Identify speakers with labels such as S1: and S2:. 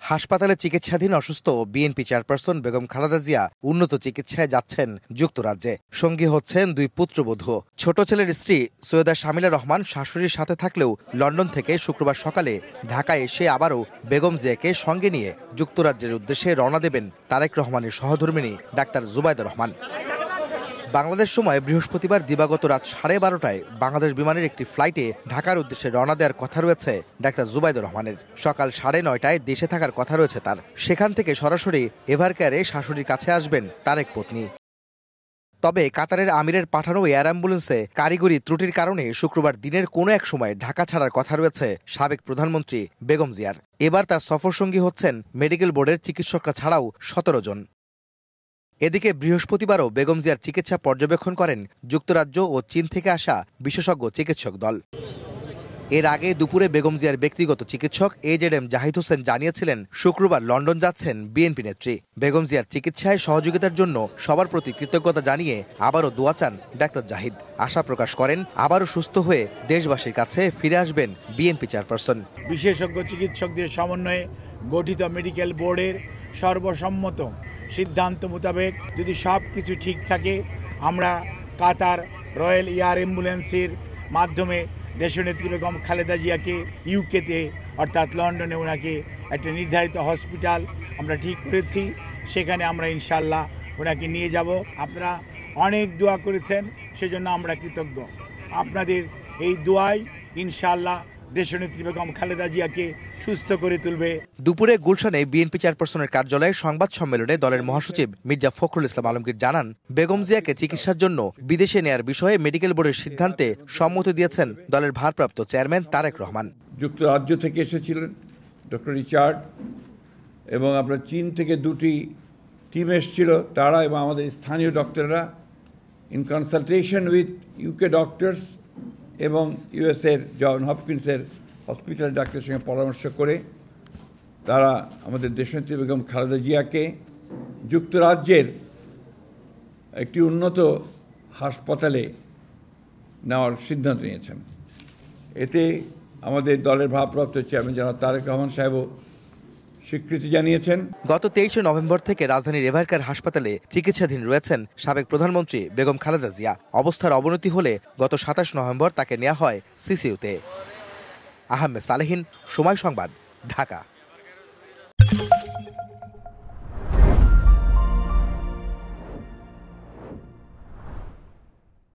S1: হাসপাতালে চিকিৎসাধীন অসুস্থ বিএনপি চেয়ারপারসন বেগম খালেদা জিয়া উন্নত চিকিৎসায় যাচ্ছেন যুক্তরাজ্যে। সঙ্গী হচ্ছেন দুই পুত্রবধূ। ছোট ছেলের স্ত্রী সৈয়দা শামিলা রহমান শাশুড়ির সাথে থাকলেও লন্ডন থেকে শুক্রবার সকালে ঢাকায় এসে আবারও বেগম জিয়াকে সঙ্গে নিয়ে যুক্তরাজ্যের উদ্দেশ্যে রওনা দেবেন তারেক রহমানের সহধর্মিণী ডাক্তার জুবাইদা রহমান। বাংলাদেশ সময় বৃহস্পতিবার দিবাগত রাত 12:30টায় বাংলাদেশ বিমানের একটি ফ্লাইটে ঢাকার উদ্দেশ্যে রওনা দেওয়ার কথা রয়েছে ডাক্তার জুবাইদা রহমানের। সকাল 9:30টায় দেশে থাকার কথা রয়েছে তার। সেখান থেকে সরাসরি এভারকেয়ারে শাশুড়ির কাছে আসবেন তারেক পত্নী। তবে কাতারের আমিরের পাঠানো এয়ার অ্যাম্বুলেন্সে কারিগরি ত্রুটির কারণে শুক্রবার দিনের কোনো এক সময় ঢাকা ছাড়ার কথা রয়েছে সাবেক প্রধানমন্ত্রী বেগম জিয়ার। এবার তার সফরসঙ্গী হচ্ছেন মেডিকেল বোর্ডের চিকিৎসকরা ছাড়াও 17 জন। এদিকে বৃহস্পতিবারও বেগম জিয়ার চিকিৎসা পর্যবেক্ষণ করেন যুক্তরাজ্য ও চীন থেকে আসা বিশেষজ্ঞ চিকিৎসক দল। এর আগে দুপুরে বেগম জিয়ার ব্যক্তিগত চিকিৎসক AZM জাহিদ হোসেন জানিয়েছিলেন শুক্রবার লন্ডন যাচ্ছেন বিএনপি নেত্রী। বেগম জিয়ার চিকিৎসায় সহযোগিতার জন্য সবার প্রতি কৃতজ্ঞতা জানিয়ে আবারও দোয়া চান ডাক্তার জাহিদ। আশা প্রকাশ করেন আবারও সুস্থ হয়ে দেশবাসীর কাছে ফিরে আসবেন বিএনপি চেয়ারপারসন।
S2: বিশেষজ্ঞ চিকিৎসকদের সমন্বয়ে গঠিত মেডিকেল বোর্ডের সর্বসম্মত সিদ্ধান্ত মোতাবেক যদি সব কিছু ঠিক থাকে, আমরা কাতার রয়্যাল এয়ার অ্যাম্বুলেন্সের মাধ্যমে দেশনেত্রী বেগম খালেদা জিয়াকে ইউকেতে অর্থাৎ লন্ডনে ওনাকে একটা নির্ধারিত হসপিটাল আমরা ঠিক করেছি, সেখানে আমরা ইনশাল্লাহ ওনাকে নিয়ে যাব। আপনারা অনেক দোয়া করেছেন, সেজন্য আমরা কৃতজ্ঞ। আপনাদের এই দোয়াই ইনশাল্লাহ দেশনেত্রী বেগম খালেদা জিয়াকে সুস্থ করে তুলবে।
S1: দুপুরে গুলশানে বিএনপি চেয়ারপারসনের কার্যালয়ে সংবাদ সম্মেলনে দলের মহাসচিব মির্জা ফখরুল ইসলাম আলমগীর জানান, বেগম জিয়াকে চিকিৎসার জন্য বিদেশে নেয়ার বিষয়ে মেডিকেল বোর্ডের সিদ্ধান্তে সম্মতি দিয়েছেন দলের ভারপ্রাপ্ত চেয়ারম্যান তারেক রহমান।
S3: যুক্তরাজ্য থেকে এসেছিলেন ডক্টর রিচার্ড এবং আপনার চীন থেকে দুটি টিম এসেছিল, তারা এবং আমাদের স্থানীয় ডক্টররা in consultation with UK doctors এবং USA জন হপকিন্সের হসপিটাল ডাক্তারের সঙ্গে পরামর্শ করে তারা আমাদের দেশনেত্রী বেগম খালেদা জিয়াকে যুক্তরাজ্যের একটি উন্নত হাসপাতালে নেওয়ার সিদ্ধান্ত নিয়েছেন। এতে আমাদের দলের ভারপ্রাপ্ত চেয়ারম্যান জনাব তারেক রহমান সাহেবও স্বীকৃতি জানিয়েছেন।
S1: গত 23 নভেম্বর থেকে রাজধানীর এভারকেয়ার হাসপাতালে চিকিৎসাধীন রয়েছেন সাবেক প্রধানমন্ত্রী বেগম খালেদা জিয়া। অবস্থার অবনতি হলে গত 27 নভেম্বর তাকে নেওয়া হয় CCUতে। আহমেদ সালেহীন, সময় সংবাদ, ঢাকা।